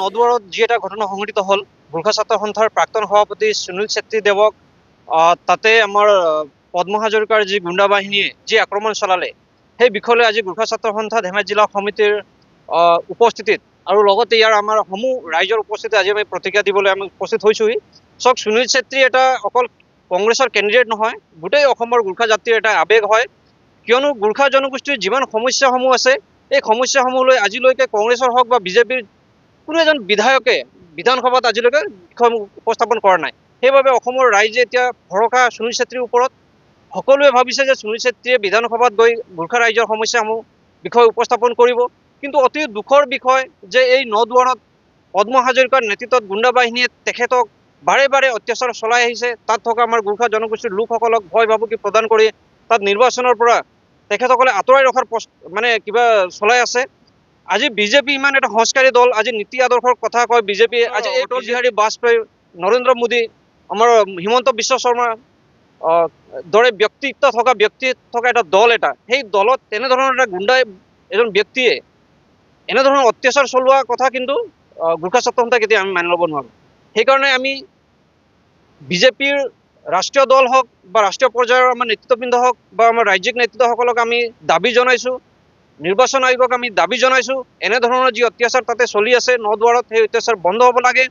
নদুৱাৰত যি এটা ঘটনা সংঘটিত হ'ল, গোৰ্খা ছাত্ৰ সন্থাৰ প্ৰাক্তন সভাপতি সুনীল ছেত্ৰীদেৱক তাতে আমাৰ পদ্ম হাজৰিকাৰ যি গুণ্ডা বাহিনীয়ে যি আক্ৰমণ চলালে, সেই বিষয়লৈ আজি গোৰ্খা ছাত্ৰ সন্থা ধেমাজি জিলা সমিতিৰ উপস্থিতিত আৰু লগতে ইয়াৰ আমাৰ সমূহ ৰাইজৰ উপস্থিতিত আজি আমি প্ৰতিক্ৰিয়া দিবলৈ আমি উপস্থিত হৈছোহি। চাওক, সুনীল ছেত্ৰী এটা অকল কংগ্ৰেছৰ কেণ্ডিডেট নহয়, গোটেই অসমৰ গোৰ্খা জাতিৰ এটা আৱেগ হয়। কিয়নো গোৰ্খা জনগোষ্ঠীৰ যিমান সমস্যাসমূহ আছে, এই সমস্যাসমূহলৈ আজিলৈকে কংগ্ৰেছৰ হওক বা বিজেপিৰ কোনো এজন বিধায়কে বিধানসভাত আজিলৈকে বিষয়সমূহ উপস্থাপন কৰা নাই। সেইবাবে অসমৰ ৰাইজে এতিয়া ভৰসা সুনীল ছেত্ৰীৰ ওপৰত। সকলোৱে ভাবিছে যে সুনীল ছেত্ৰীয়ে বিধানসভাত গৈ গোৰ্খা ৰাইজৰ সমস্যাসমূহ বিষয় উপস্থাপন কৰিব। কিন্তু অতি দুখৰ বিষয় যে এই নদুৱাৰত পদ্ম হাজৰিকাৰ নেতৃত্বত গুণ্ডা বাহিনীয়ে তেখেতক বাৰে বাৰে অত্যাচাৰ চলাই আহিছে। তাত থকা আমাৰ গোৰ্খা জনগোষ্ঠীৰ লোকসকলক ভয় ভাবুকি প্ৰদান কৰি তাত নিৰ্বাচনৰ পৰা তেখেতসকলে আঁতৰাই ৰখাৰ মানে কিবা চলাই আছে। আজি বিজেপি ইমান এটা সংস্কাৰী দল, আজি নীতি আদৰ্শৰ কথা কয় বিজেপি। আজি অটল বিহাৰী বাজপেয়ী, নৰেন্দ্ৰ মোদী, আমাৰ হিমন্ত বিশ্ব শৰ্মা দৰে ব্যক্তিত্ব থকা এটা দল, সেই দলত তেনেধৰণৰ এটা গুণ্ডাই এজন ব্যক্তিয়ে এনেধৰণৰ অত্যাচাৰ চলোৱা কথা কিন্তু গোৰ্খা ছাত্ৰ সন্থাই কেতিয়া আমি মানি ল'ব নোৱাৰোঁ। সেইকাৰণে আমি বিজেপিৰ ৰাষ্ট্ৰীয় দল হওক বা ৰাষ্ট্ৰীয় পৰ্যায়ৰ আমাৰ নেতৃত্ববৃন্দ হওক বা আমাৰ ৰাজ্যিক নেতৃত্বসকলক আমি দাবী জনাইছোঁ, নিৰ্বাচন আয়োগক আমি দাবী জনাইছোঁ, এনেধৰণৰ যি অত্যাচাৰ তাতে চলি আছে নদুৱাৰত, সেই অত্যাচাৰ বন্ধ হ'ব লাগে।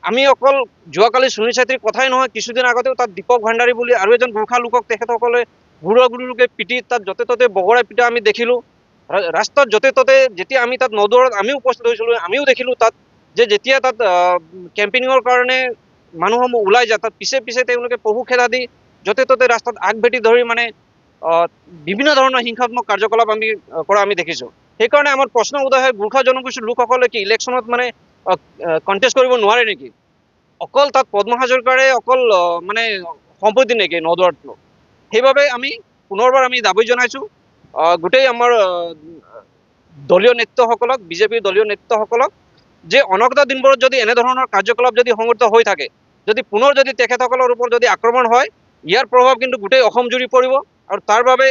আমি অকল যোৱাকালি সুনীল ছেত্ৰীৰ কথাই নহয়, কিছুদিন আগতেও তাত দীপক ভাণ্ডাৰী বুলি আৰু এজন গোৰ্খা লোকক তেখেতসকলে গুৰুকে পিটি তাত য'তে ত'তে বগৰাই পিটা আমি দেখিলোঁ। ৰাস্তাত য'তে ত'তে যেতিয়া আমি তাত নদুৱাৰত আমিও উপস্থিত হৈছিলোঁ, আমিও দেখিলোঁ তাত যে যেতিয়া তাত কেম্পেইনিঙৰ কাৰণে মানুহসমূহ ওলাই যায়, তাত পিছে পিছে তেওঁলোকে পহু খেদা দি য'তে ত'তে ৰাস্তাত আগভেটি ধৰি মানে বিভিন্ন ধৰণৰ হিংসাত্মক কাৰ্যকলাপ আমি কৰা আমি দেখিছোঁ। সেইকাৰণে আমাৰ প্ৰশ্ন উদয় হয়, গোৰ্খা জনগোষ্ঠীৰ লোকসকলে কি ইলেকশ্যনত মানে কণ্টেষ্ট কৰিব নোৱাৰে নেকি? অকল তাত পদ্ম হাজৰিকাৰে অকল মানে সম্পত্তি নেকি নদুৱাৰত? সেইবাবে আমি পুনৰবাৰ আমি দাবী জনাইছোঁ গোটেই আমাৰ দলীয় নেতৃত্বসকলক, বিজেপিৰ দলীয় নেতৃত্বসকলক, যে অনাগত দিনবোৰত যদি এনেধৰণৰ কাৰ্যকলাপ যদি সংঘটিত হৈ থাকে, যদি পুনৰ যদি তেখেতসকলৰ ওপৰত যদি আক্ৰমণ হয়, ইয়াৰ প্ৰভাৱ কিন্তু গোটেই অসম জুৰি পৰিব। আৰু তাৰ বাবে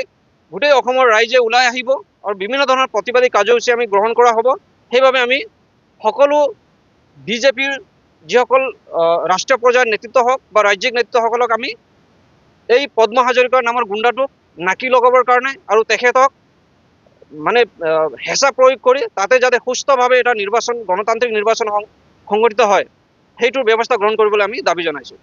গোটেই অসমৰ ৰাইজে ওলাই আহিব আৰু বিভিন্ন ধৰণৰ প্ৰতিবাদী কাৰ্যসূচী আমি গ্ৰহণ কৰা হ'ব। সেইবাবে আমি সকলো বিজেপিৰ যিসকল ৰাষ্ট্ৰীয় পৰ্যায়ৰ নেতৃত্ব হওক বা ৰাজ্যিক নেতৃত্বসকলক আমি এই পদ্ম হাজৰিকাৰ নামৰ গুণ্ডাটোক নাকি লগাবৰ কাৰণে আৰু তেখেতক মানে হেঁচা প্ৰয়োগ কৰি তাতে যাতে সুস্থভাৱে এটা নিৰ্বাচন, গণতান্ত্ৰিক নিৰ্বাচন সংগঠিত হয়, সেইটোৰ ব্যৱস্থা গ্ৰহণ কৰিবলৈ আমি দাবী জনাইছোঁ।